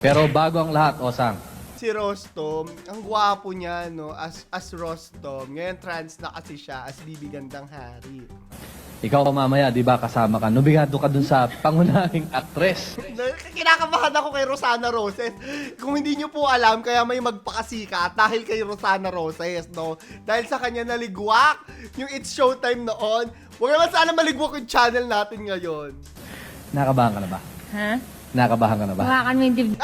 Pero bago ang lahat, Osang, Si Rostom, ang gwapo niya, no? As Rostom. Ngayon trans na kasi siya as Bibi Gandang Hari. ikaw mamaya, di ba, kasama ka. Nubigado ka dun sa pangunahing aktres. Kinakabahan ako kay Rosana Roses. Kung hindi niyo po alam, kaya may magpakasikat dahil kay Rosana Roses, no? Dahil sa kanya naligwak yung It's Showtime noon. Huwag naman sana maligwak yung channel natin ngayon. Nakabahan ka na ba? Ha? Nakabahan ka na ba? Hawakan mo yung dibdib.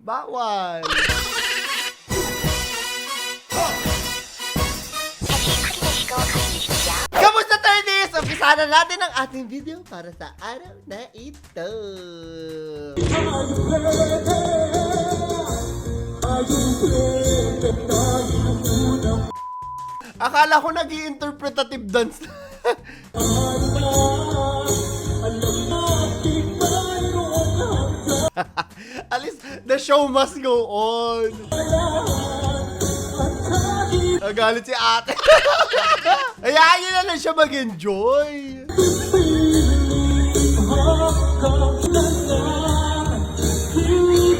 Bawal! Kamusta Tardis? Umpisa na natin ang ating video para sa araw na ito. Akala ko nag-i-interpretative dance. At least, the show must go on. Nagalit si ate. Hayaan nyo na lang siya mag-enjoy.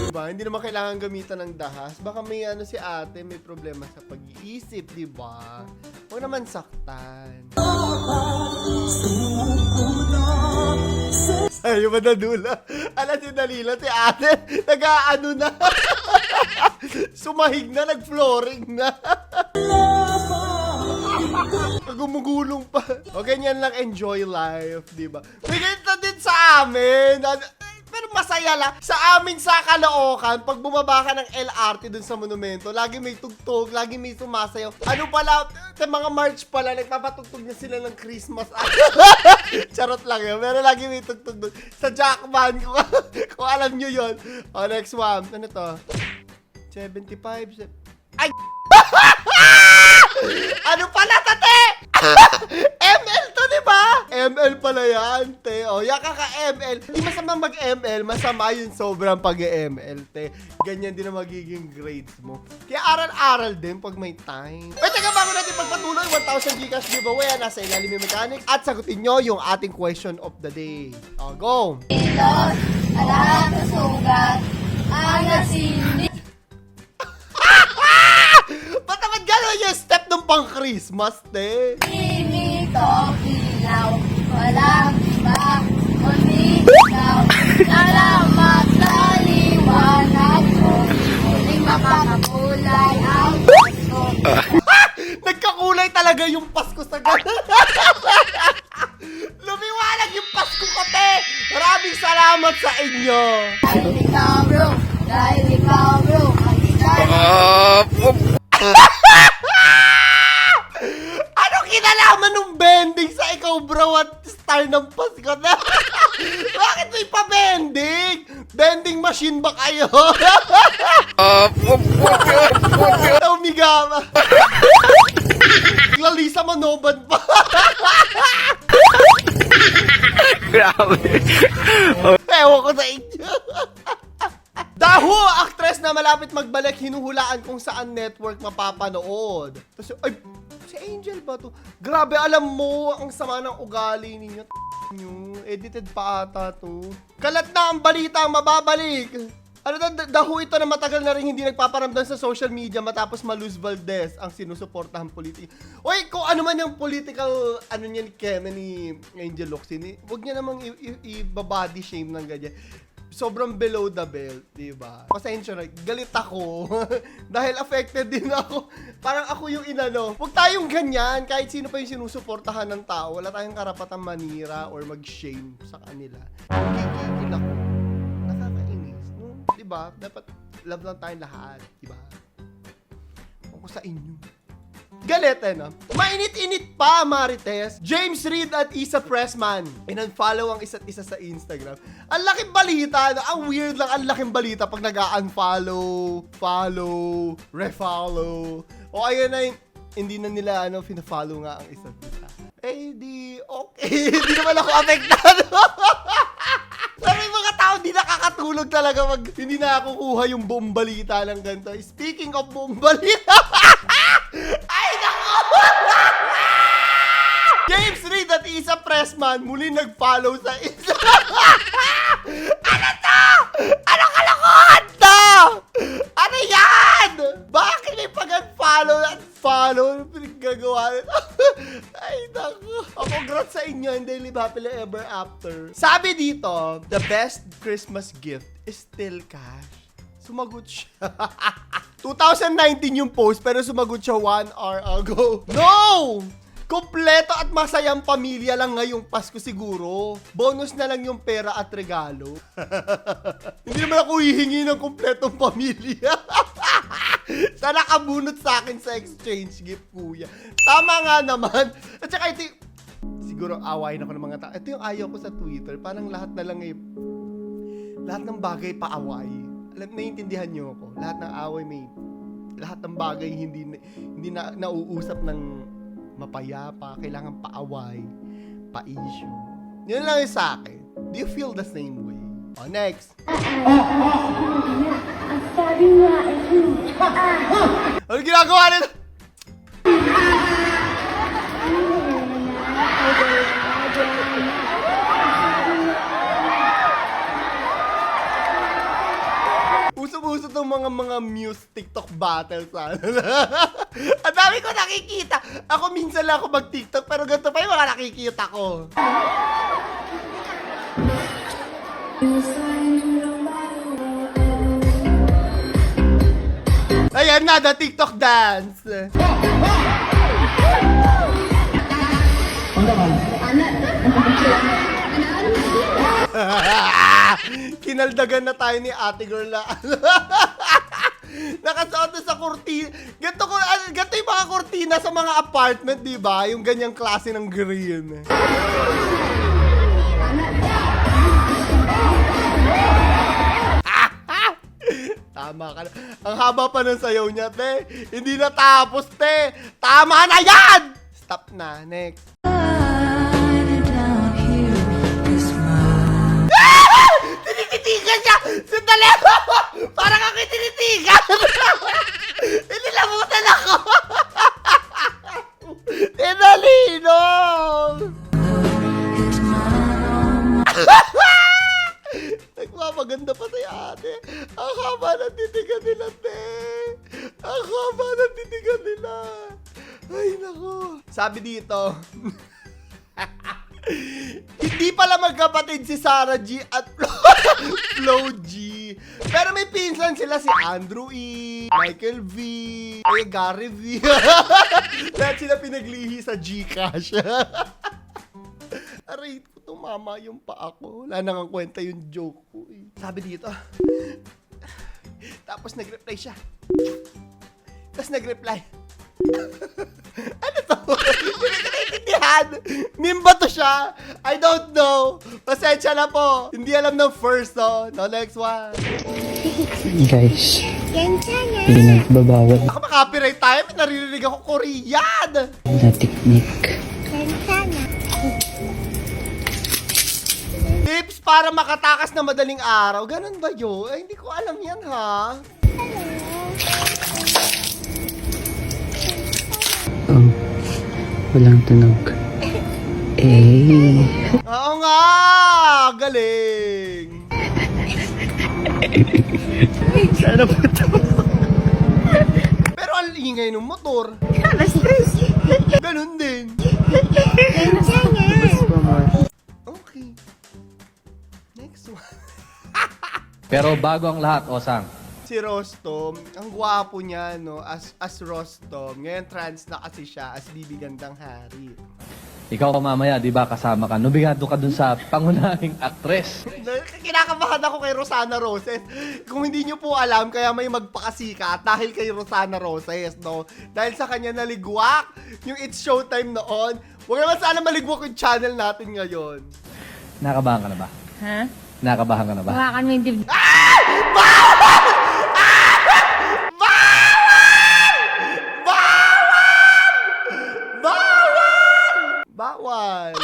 Diba? Hindi naman kailangan gamitan ng dahas. Baka may si ate, may problema sa pag-iisip, diba? Huwag naman saktan. Ay, yung madadula. Alam si Dalila, si ate, nag-aano na. Sumahig na, nag-flooring na. Gumugulong pa. O ganyan lang, enjoy life, diba? May ganito din sa amin. Pero masaya lang. Sa amin sa Caloocan, pag bumaba ka ng LRT dun sa monumento, lagi may tugtog, lagi may sumasayaw. Ano pala, sa mga March pala, nagpapatugtog na sila ng Christmas. Charot lang yun. Pero lagi may tugtog dun. Sa Jackman, kung alam nyo yun. O, next one. Ano to? 75. Ay! Ano pala, tate? ML to, di ba? ML pala yan, te. O, yaka ka ML. Hindi masama mag-ML, masama yung sobrang pag-ML, te. Ganyan din ang magiging grades mo. Kaya aral-aral din pag may time. Pero teka, bago natin pagpatuloy, 1,000 Gcash giveaway, nasa ilalim yung mechanics. At sagutin nyo yung ating question of the day. O, go! Pilot, alam sa sugat, ang nasindi. Ba't naman gano'n yung step ng pang-Christmas, te? Inito, ilaw, walang iba, kundi ikaw. Salamat sa liwanag mo, muling makakakulay ang Pasko. Nagkakulay talaga yung Pasko sa gano'n. Lumiwanag yung Pasko ko, te! Maraming salamat sa inyo! Dahil ikaw, bro, ang isang Anong kinalaman nung bending sa ikaw, bro, at star ng Pasko na? Bakit may pa-bending? Bending machine ba kayo? Umigama. Lalisa Manoban pa. Grabe. Ewan ko sa inyo. Daho, actress na malapit magbalik, hinuhulaan kung saan network mapapanood. Tapos, ay, si Angel ba to? Grabe, alam mo, ang sama ng ugali ninyo. Edited pa ata to. Kalat na ang balita, mababalik. Ano daho ito na matagal na rin hindi nagpaparamdam sa social media matapos Maluz Valdez ang sinusuportahang politik. Oy, kung ano man yung political, ano niya ni Keme ni Angel Locsin, huwag niya namang i-body shame ng ganyan. Sobrang below the belt, diba? Pasensya na, galit ako. Dahil affected din ako. Parang ako yung inano. Huwag tayong ganyan. Kahit sino pa yung sinusuportahan ng tao, wala tayong karapatang manira or mag-shame sa kanila. Gigigil ako. Nakakainis. No? Diba? Dapat love lang tayong lahat. Diba? Ako sa inyo. Galit, no? Mainit-init pa, Marites. James Reid at Isa Pressman. In-unfollow ang isa't isa sa Instagram. Ang laking balita. Ang weird lang, ang laking balita pag nag-unfollow, follow, refollow. O ayun na yung, hindi na nila, fina-follow nga ang isa't isa. Eh, di, okay. Hindi naman ako apektado. Pero yung mga tao, di nakakatulog talaga hindi nakakukuha yung buong balita ng ganito. Speaking of buong balita, ay, nako! Claims Reed at Isa Pressman muli nag-follow sa isa. Ano to? Ano kalokohan to? Ano yan? Bakit may pag-unfollow at follow? Ano pinagagawa nito? Ay, naku. Congrats sa inyo and they live happily ever after. Sabi dito, the best Christmas gift is still cash. Sumagot siya. 2019 yung post pero sumagot siya 1 hour ago. No! Kompleto at masayang pamilya lang ngayong Pasko siguro. Bonus na lang yung pera at regalo. Hindi naman ako hihingi ng kompletong pamilya. Sana kabunot sa akin sa exchange gift, kuya. Tama nga naman. At saka ito siguro awayin ako ng mga tao. Ito yung ayaw ko sa Twitter. Parang lahat na lang lahat ng bagay paaway. Alam, naiintindihan niyo ako. Lahat ng away lahat ng bagay hindi na nauusap ng mapayapa, kailangan paaway, pa-issue. Yun lang yung sa akin. Do you feel the same way? Oh, next. Ano ginagawa nito? Uso-uso tong mga Muse TikTok battle sana. Ang dami ko nakikita. Ako minsan lang ako mag-TikTok pero ganito pa yung mga nakikita ko. Ayan na, the TikTok dance. Kinaldagan na tayo ni ate girl na. Nakasuot na sa kurtina. Ganito yung mga kurtina sa mga apartment, di ba? Yung ganyang klase ng green. Tama ka na. Ang haba pa ng sayaw niya, te. Hindi natapos, te. Tama na yan! Stop na. Next. Tinititigan siya! Sandali! Parang ako yung tinitigan! Inilabutan ako! Tinalinom! Nagpapaganda pa tayo, ate. Ang haba ng titigan nila, te. Ang haba ng titigan nila. Ay, nako. Sabi dito, hindi pala magkapatid si Sarah G at Flo G. Pero may pinsan sila si Andrew E, Michael V, Gary V. Lahat sila pinaglihi sa Gcash. Aray, tumama yung pa ako. Wala nang kwenta yung joke ko. Sabi dito. Tapos nag-reply siya. Tapos nag-reply. Ano to? Hindi ko naiintindihan. Meme ba to siya? I don't know. Pasensya na po. Hindi alam ng first, no? No, next one. Guys, pinagbabawal Ako makapiright tayo. May naririnig ako Korean. na technique. Tips para makatakas na madaling araw. Ganun ba yun? Ay, hindi ko alam yan, ha? Oh, walang tunog. Oo nga! Galing! Sana po ito. Pero ang ingay ng motor. Ganun din. Okay. Next one. Pero bago ang lahat, Osang, Si Rostom, ang gwapo niya, no? As Rostom. Ngayon trans na kasi siya as Bibi Gandang Hari. ikaw mamaya, di ba, kasama ka. Nobigado ka dun sa pangunahing aktres. Kinakabahan ako kay Rosana Roses. Kung hindi nyo po alam, kaya may magpakasikat dahil kay Rosana Roses, no? Dahil sa kanya naligwak yung It's Showtime noon. Huwag naman sana maligwak yung channel natin ngayon. Nakabahan ka na ba? Ha? Nakabahan ka na ba? Hawakan mo yung dibdib. Bawal!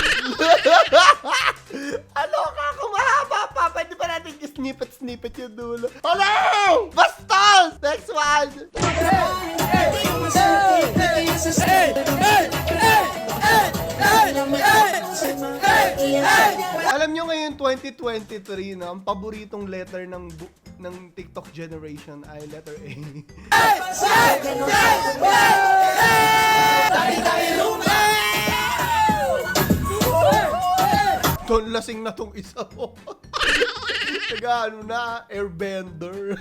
Ano ka? Kung mahaba pa, pwede ba natin snippet yung dulo? Hello! Bastos! Next one! Alam nyo ngayon 2023 na ang paboritong letter ng TikTok generation ay letter A. Don lasing na tong isa mo. Taga ano na, airbender.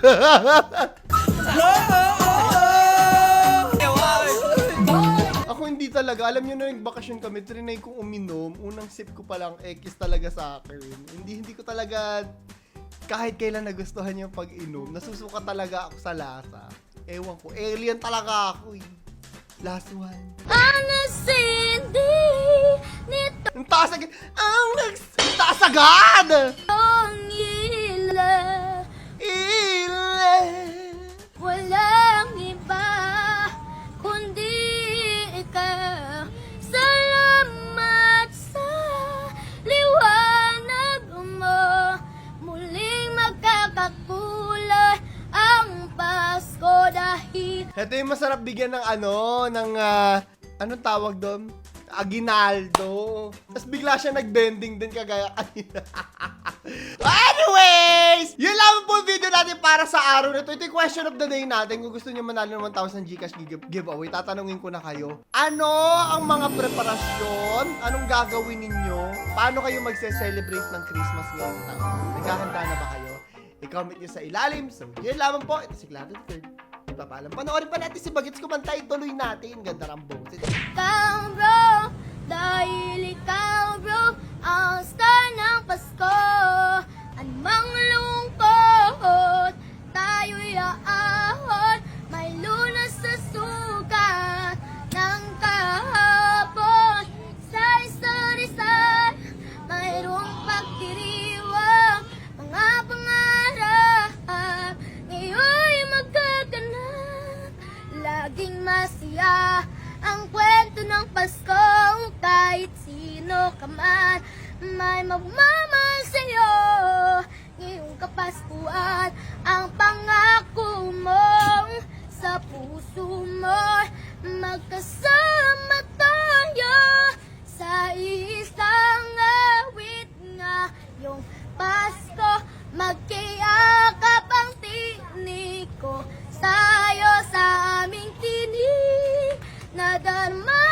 Ako hindi talaga. Alam nyo na nagbakasyon kami, trinay kong uminom. Unang sip ko palang X talaga sa akin. Hindi ko talaga, kahit kailan nagustuhan yung pag-inom, nasusuka talaga ako sa lasa. Ewan ko, alien talaga ako eh. Last one. Anasindi nito Ang taas agad! Ang taas agad! ang ila. Ile! Walang iba kundi ikaw. Salamat sa liwanag mo. Muling magkakakulay ang Pasko dahil Ito yung masarap bigyan ng anong tawag doon? Aguinaldo. Tapos bigla siya nag-bending din kagaya kanina. Anyways! Yun lang po yung video natin para sa araw na ito. Ito yung question of the day natin. Kung gusto nyo manalo ng 1,000 Gcash giveaway, tatanungin ko na kayo. Ano ang mga preparasyon? Anong gagawin ninyo? Paano kayo magse-celebrate ng Christmas ngayong taon? Naghahanda na ba kayo? I-comment nyo sa ilalim. So, yun lamang po. Ito si Claro the Third. Ipapaalam. Panoorin pa natin si Bagets kumanta. Tuloy natin. Ganda ng boses. ikaw bro, dahil ikaw bro, ang star ng Pasko. Anumang lungkot, tayo'y aahon, may lunas sa sukat ng kahapon. Sa isa't isa, mayroong pagdiriwang, mga pangarap, ngayon'y magkaganap. Laging masaya ang kwento ng Pasko, kahit sino ka man, may magmamahal sa'yo. Ngayong Kapaskuhan, ang pangako mo sa puso mo, magkasama tayo sa isang awit ngayong Pasko. Magkiyakap ang tinig ko sa'yo sa aming tinig, nadarama